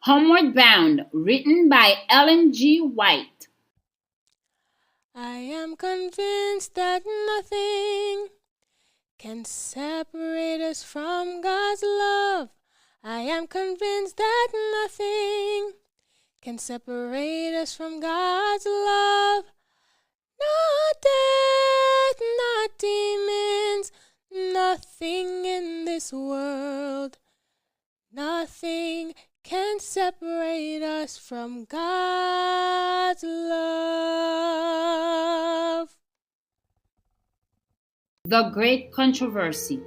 Homeward Bound, written by Ellen G. White. I am convinced that nothing can separate us from God's love. I am convinced that nothing can separate us from God's love. Not death, not demons, nothing in this world. Nothing can separate us from God's love. The Great Controversy.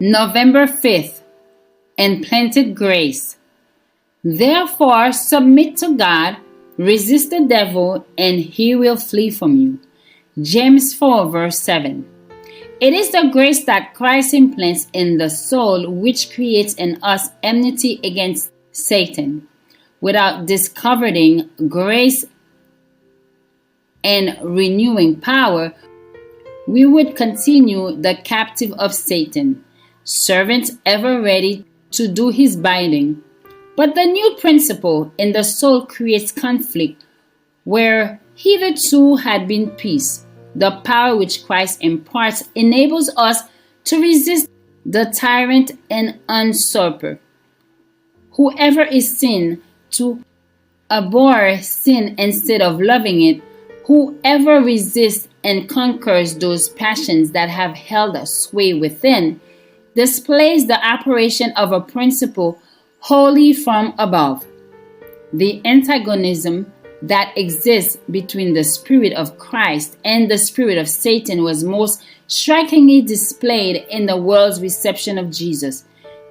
November 5th. Implanted Grace. Therefore, submit to God, resist the devil, and he will flee from you. James 4, verse 7. It is the grace that Christ implants in the soul which creates in us enmity against Satan. Without discovering grace and renewing power, we would continue the captive of Satan, servants ever ready to do his bidding. But the new principle in the soul creates conflict where hitherto had been peace. The power which Christ imparts enables us to resist the tyrant and usurper. Whoever is sin, to abhor sin instead of loving it. Whoever resists and conquers those passions that have held a sway within, displays the operation of a principle wholly from above. The antagonism that exists between the Spirit of Christ and the Spirit of Satan was most strikingly displayed in the world's reception of Jesus.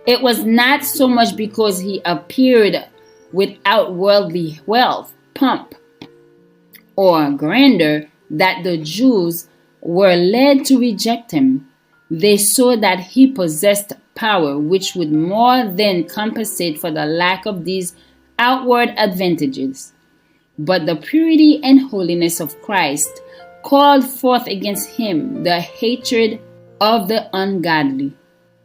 It was not so much because he appeared without worldly wealth, pomp, or grandeur that the Jews were led to reject him. They saw that he possessed power which would more than compensate for the lack of these outward advantages. But the purity and holiness of Christ called forth against him the hatred of the ungodly.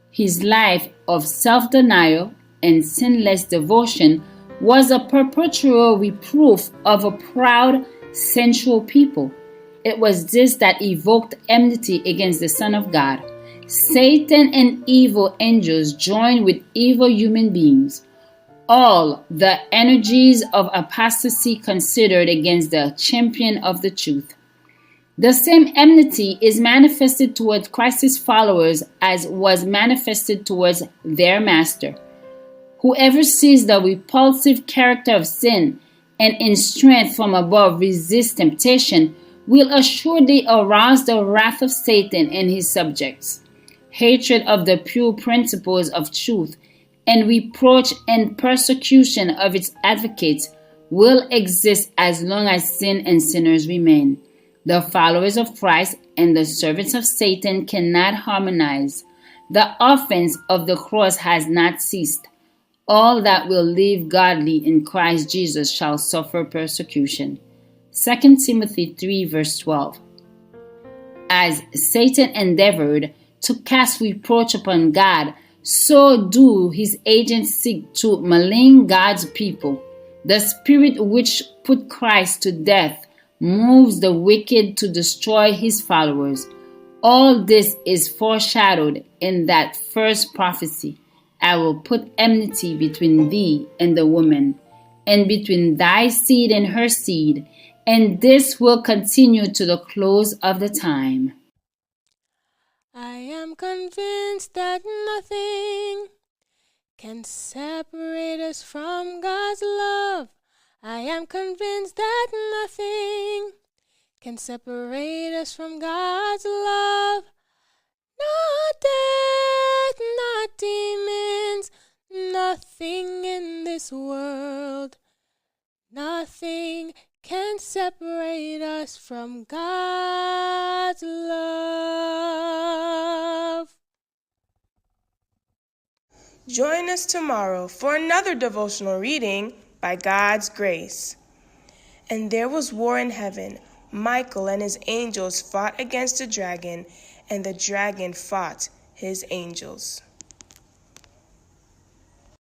His life of self-denial and sinless devotion was a perpetual reproof of a proud, sensual people. It was this that evoked enmity against the Son of God. Satan and evil angels joined with evil human beings. All the energies of apostasy considered against the champion of the truth. The same enmity is manifested towards Christ's followers as was manifested towards their master. Whoever sees the repulsive character of sin and in strength from above resists temptation will assuredly arouse the wrath of Satan and his subjects. Hatred of the pure principles of truth and reproach and persecution of its advocates will exist as long as sin and sinners remain. The followers of Christ and the servants of Satan cannot harmonize. The offense of the cross has not ceased. All that will live godly in Christ Jesus shall suffer persecution. 2 Timothy 3 verse 12. As Satan endeavored to cast reproach upon God, so do his agents seek to malign God's people. The spirit which put Christ to death moves the wicked to destroy his followers. All this is foreshadowed in that first prophecy. I will put enmity between thee and the woman, and between thy seed and her seed, and this will continue to the close of the time. I am convinced that nothing can separate us from God's love. I am convinced that nothing can separate us from God's love. Not death, not demons, nothing in this world. Nothing can separate us from God's love. Join us tomorrow for another devotional reading by God's grace. And there was war in heaven. Michael and his angels fought against the dragon, and the dragon fought his angels.